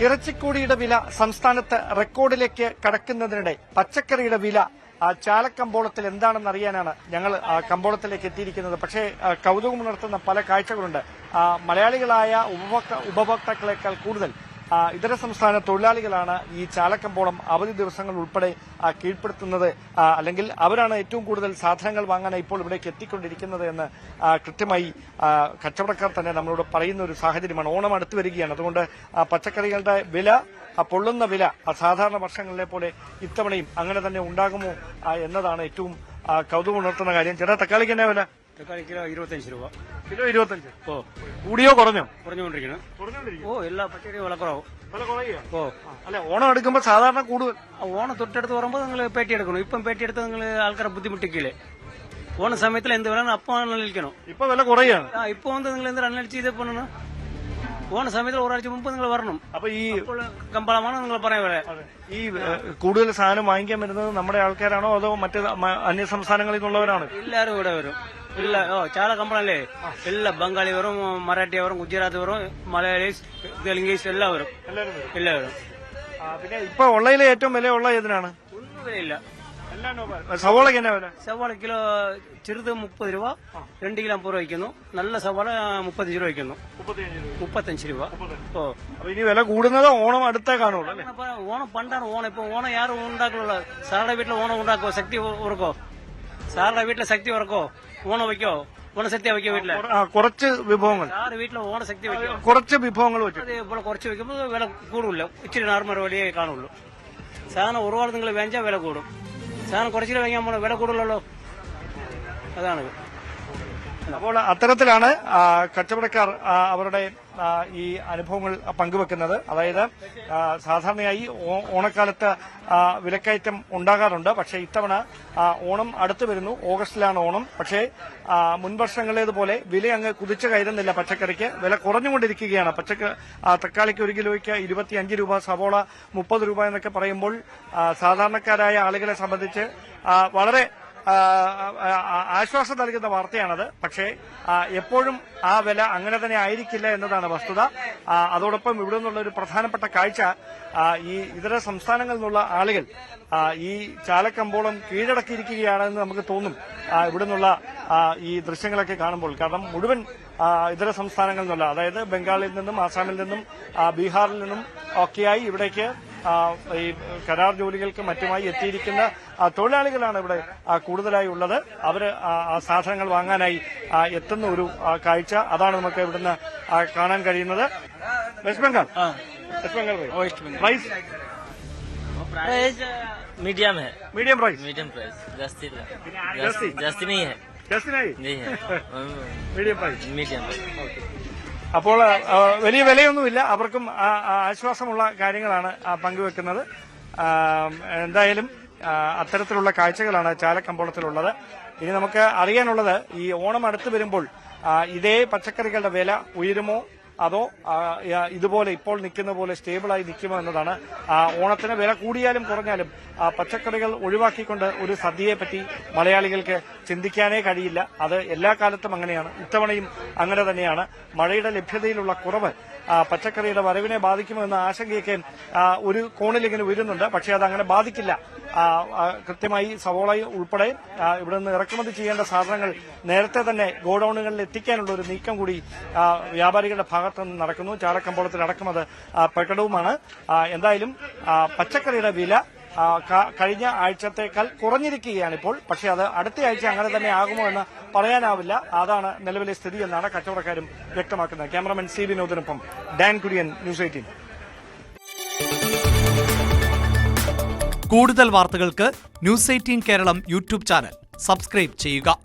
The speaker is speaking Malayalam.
ഇറച്ചിക്കൂടിയുടെ വില സംസ്ഥാനത്ത് റെക്കോർഡിലേക്ക് കടക്കുന്നതിനിടെ പച്ചക്കറിയുടെ വില ചാലക്കമ്പോളത്തിൽ എന്താണെന്ന് അറിയാനാണ് ഞങ്ങൾ കമ്പോളത്തിലേക്ക് എത്തിയിരിക്കുന്നത്. പക്ഷേ കൗതുകമുണർത്തുന്ന പല കാഴ്ചകളുണ്ട്. മലയാളികളായ ഉപഭോക്താക്കളെക്കാൾ കൂടുതൽ ഇതര സംസ്ഥാന തൊഴിലാളികളാണ് ഈ ചാലക്കമ്പോളം അവധി ദിവസങ്ങൾ ഉൾപ്പെടെ കീഴ്പ്പെടുത്തുന്നത്. അല്ലെങ്കിൽ അവരാണ് ഏറ്റവും കൂടുതൽ സാധനങ്ങൾ വാങ്ങാൻ ഇപ്പോൾ ഇവിടേക്ക് എത്തിക്കൊണ്ടിരിക്കുന്നത് എന്ന് കൃത്യമായി കച്ചവടക്കാർ തന്നെ നമ്മളോട് പറയുന്ന ഒരു സാഹചര്യമാണ്. ഓണം അടുത്തു വരികയാണ്. അതുകൊണ്ട് പച്ചക്കറികളുടെ വില, പൊള്ളുന്ന വില സാധാരണ വർഷങ്ങളിലെ പോലെ ഇത്തവണയും അങ്ങനെ തന്നെ ഉണ്ടാകുമോ എന്നതാണ് ഏറ്റവും കൗതുകമുണർത്തുന്ന കാര്യം. ചേട്ടാ, തക്കാളിക്ക് എന്നാ വില? തക്കാളി കിലോ 25 രൂപ. കിലോ 25. കൂടിയോ കുറഞ്ഞോ? കുറഞ്ഞുകൊണ്ടിരിക്കണം. എല്ലാ പച്ചക്കറി വില കുറവ്. അല്ല, ഓണം എടുക്കുമ്പോൾ സാധാരണ കൂടുതൽ. ഓണം തൊട്ടടുത്ത് വരുമ്പോൾ നിങ്ങൾ പേട്ടി എടുക്കണം. ഇപ്പം പേട്ടി എടുത്ത് നിങ്ങൾ ആൾക്കാരെ ബുദ്ധിമുട്ടിക്കില്ലേ? ഓണ സമയത്തിൽ എന്ത് വില അപ്പം അനലിക്കണം. ഇപ്പൊ വില കുറയാണ്. ഇപ്പൊ നിങ്ങൾ എന്ത് അനലിച്ച് ചെയ്ത് പോണ ഓണ സമയത്തിൽ ഒരാഴ്ച മുമ്പ് നിങ്ങൾ വരണം. അപ്പൊ ഈ കമ്പളമാണ് നിങ്ങൾ പറയാൻ വരെ. ഈ കൂടുതൽ സാധനം വാങ്ങിക്കാൻ വരുന്നത് നമ്മുടെ ആൾക്കാരാണോ അതോ മറ്റ് അന്യ സംസ്ഥാനങ്ങളിൽ നിന്നുള്ളവരാണ്? എല്ലാരും ഇവിടെ വരും. ಇಲ್ಲ ಚಾಲ ಕಂಪಳಲ್ಲಿ ಎಲ್ಲ ಬಂಗಾಳಿ ಅವರು ಮರಾಠಿ ಅವರು ಗುಜರಾತ್ ಅವರು മലയാളീസ് തെലുങ്കീസ് എല്ലാവരും പിന്നെ ഇപ്പൊ ഉള്ളതിലെ ഏറ്റവും വിലയുള്ള ഏതിനാണ്? ഒന്നും വിലയില്ല. സവാളക്ക് എന്നാ വില? സവാള കിലോ ചെറുത് 30 രൂപ, 2 കിലോ 50 രൂപ വയ്ക്കുന്നു. നല്ല സവാള 35 രൂപ വയ്ക്കുന്നു. 35 രൂപ. ഇനി വില കൂടുന്നത് ഓണം അടുത്തേ കാണുള്ളൂ. ഓണം പണ്ടാണ് ഓണം. ഇപ്പൊ ഓണം യാരും ഉണ്ടാക്കുള്ള. സാറുടെ വീട്ടിൽ ഓണം ഉണ്ടാക്കോ? ശക്തി ഉറക്കോ? സാറുടെ വീട്ടിലെ ശക്തി ഉറക്കോ? ഓണം വയ്ക്കോ? ഓണശക്തി വയ്ക്കോ? വീട്ടില് കുറച്ച് വിഭവങ്ങൾ. സാറ് വീട്ടിലെ ഓണശക്തി വയ്ക്കോ? കുറച്ച് വിഭവങ്ങൾ വെച്ചു. ഇപ്പോൾ കുറച്ച് വയ്ക്കുമ്പോൾ വില കൂടില്ല. ഇച്ചിരി നോർമൽ വിലയേ കാണുള്ളൂ. സാധനം ഒരുപാട് നിങ്ങൾ വേഞ്ചാൽ വില കൂടും. സാധനം കുറച്ചിട്ട് വാങ്ങിയാൽ പോണോ വില കൂടുതലല്ലോ. അതാണ്. അപ്പോൾ അത്തരത്തിലാണ് കച്ചവടക്കാർ അവരുടെ ഈ അനുഭവങ്ങൾ പങ്കുവെക്കുന്നത്. അതായത് സാധാരണയായി ഓണക്കാലത്ത് വിലക്കയറ്റം ഉണ്ടാകാറുണ്ട്. പക്ഷേ ഇത്തവണ ഓണം അടുത്തു വരുന്നു. ഓഗസ്റ്റിലാണ് ഓണം. പക്ഷേ മുൻവർഷങ്ങളേതുപോലെ വില അങ്ങ് കുതിച്ചു കയറുന്നില്ല. പച്ചക്കറിക്ക് വില കുറഞ്ഞുകൊണ്ടിരിക്കുകയാണ്. തക്കാളിക്ക് 1 കിലോയ്ക്ക് 25 രൂപ, സവോള 30 രൂപ എന്നൊക്കെ പറയുമ്പോൾ സാധാരണക്കാരായ ആളുകളെ സംബന്ധിച്ച് വളരെ ആശ്വാസം നൽകുന്ന വാർത്തയാണത്. പക്ഷേ എപ്പോഴും ആ വില അങ്ങനെ തന്നെ ആയിരിക്കില്ല എന്നതാണ് വസ്തുത. അതോടൊപ്പം ഇവിടെ നിന്നുള്ള ഒരു പ്രധാനപ്പെട്ട കാഴ്ച, ഈ ഇതര സംസ്ഥാനങ്ങളിൽ നിന്നുള്ള ആളുകൾ ഈ ചാലക്കമ്പോളം കീഴടക്കിയിരിക്കുകയാണെന്ന് നമുക്ക് തോന്നും ഇവിടെ നിന്നുള്ള ഈ ദൃശ്യങ്ങളൊക്കെ കാണുമ്പോൾ. കാരണം മുഴുവൻ ഇതര സംസ്ഥാനങ്ങളിൽ നിന്നുള്ള, അതായത് ബംഗാളിൽ നിന്നും ആസാമിൽ നിന്നും ബീഹാറിൽ നിന്നും ഒക്കെയായി ഇവിടേക്ക് ഈ കരാർ ജോലികൾക്ക് മറ്റുമായി എത്തിയിരിക്കുന്ന തൊഴിലാളികളാണ് ഇവിടെ കൂടുതലായി ഉള്ളത്. അവര് സാധനങ്ങൾ വാങ്ങാനായി എത്തുന്ന ഒരു കാഴ്ച അതാണ് നമുക്ക് ഇവിടുന്ന് കാണാൻ കഴിയുന്നത്. വെസ്റ്റ് ബംഗാൾ പ്രൈസ് मीडियम है. Medium price. जास्ती नहीं है. Medium price. मीडियम. അപ്പോൾ വലിയ വിലയൊന്നുമില്ല. അവർക്കും ആശ്വാസമുള്ള കാര്യങ്ങളാണ് പങ്കുവെക്കുന്നത്. എന്തായാലും അത്തരത്തിലുള്ള കാഴ്ചകളാണ് ചാലക്കമ്പോളത്തിലുള്ളത്. ഇനി നമുക്ക് അറിയാനുള്ളത്, ഈ ഓണം അടുത്ത് വരുമ്പോൾ ഇതേ പച്ചക്കറികളുടെ വില ഉയരുമോ അതോ ഇതുപോലെ ഇപ്പോൾ നിൽക്കുന്ന പോലെ സ്റ്റേബിളായി നിൽക്കുമോ എന്നതാണ്. ഓണത്തിന് വില കൂടിയാലും കുറഞ്ഞാലും പച്ചക്കറികൾ ഒഴിവാക്കിക്കൊണ്ട് ഒരു സദ്യയെപ്പറ്റി മലയാളികൾക്ക് ചിന്തിക്കാനേ കഴിയില്ല. അത് എല്ലാ കാലത്തും അങ്ങനെയാണ്. ഇത്തവണയും അങ്ങനെ തന്നെയാണ്. മഴയുടെ ലഭ്യതയിലുള്ള കുറവ് പച്ചക്കറിയുടെ വരവിനെ ബാധിക്കുമോ എന്ന ആശങ്കയൊക്കെ ഒരു കോണിലിങ്ങനെ ഉയരുന്നുണ്ട്. പക്ഷേ അത് അങ്ങനെ ബാധിക്കില്ല. കൃത്യമായി സവോള ഉൾപ്പെടെ ഇവിടെ നിന്ന് ഇറക്കുമതി ചെയ്യേണ്ട സാധനങ്ങൾ നേരത്തെ തന്നെ ഗോഡൌണുകളിൽ എത്തിക്കാനുള്ള ഒരു നീക്കം കൂടി വ്യാപാരികളുടെ ഭാഗത്തു നിന്ന് നടക്കുന്നു. ചാലക്കമ്പോളത്തിൽ അടക്കം അത് പ്രകടവുമാണ്. എന്തായാലും പച്ചക്കറിയുടെ വില കഴിഞ്ഞ ആഴ്ചത്തേക്കാൾ കുറഞ്ഞിരിക്കുകയാണ് ഇപ്പോൾ. പക്ഷേ അത് അടുത്ത ആഴ്ച അങ്ങനെ തന്നെ ആകുമോ എന്ന് പറയാനാവില്ല. അതാണ് നിലവിലെ സ്ഥിതി എന്നാണ് കച്ചവടക്കാരും വ്യക്തമാക്കുന്നത്. ക്യാമറമാൻ സി വിനോദിനൊപ്പം ഡാൻ കുര്യൻ, ന്യൂസ് 18. കൂടുതൽ വാർത്തകൾക്ക് news 18 Keralam YouTube channel subscribe ചെയ്യുക.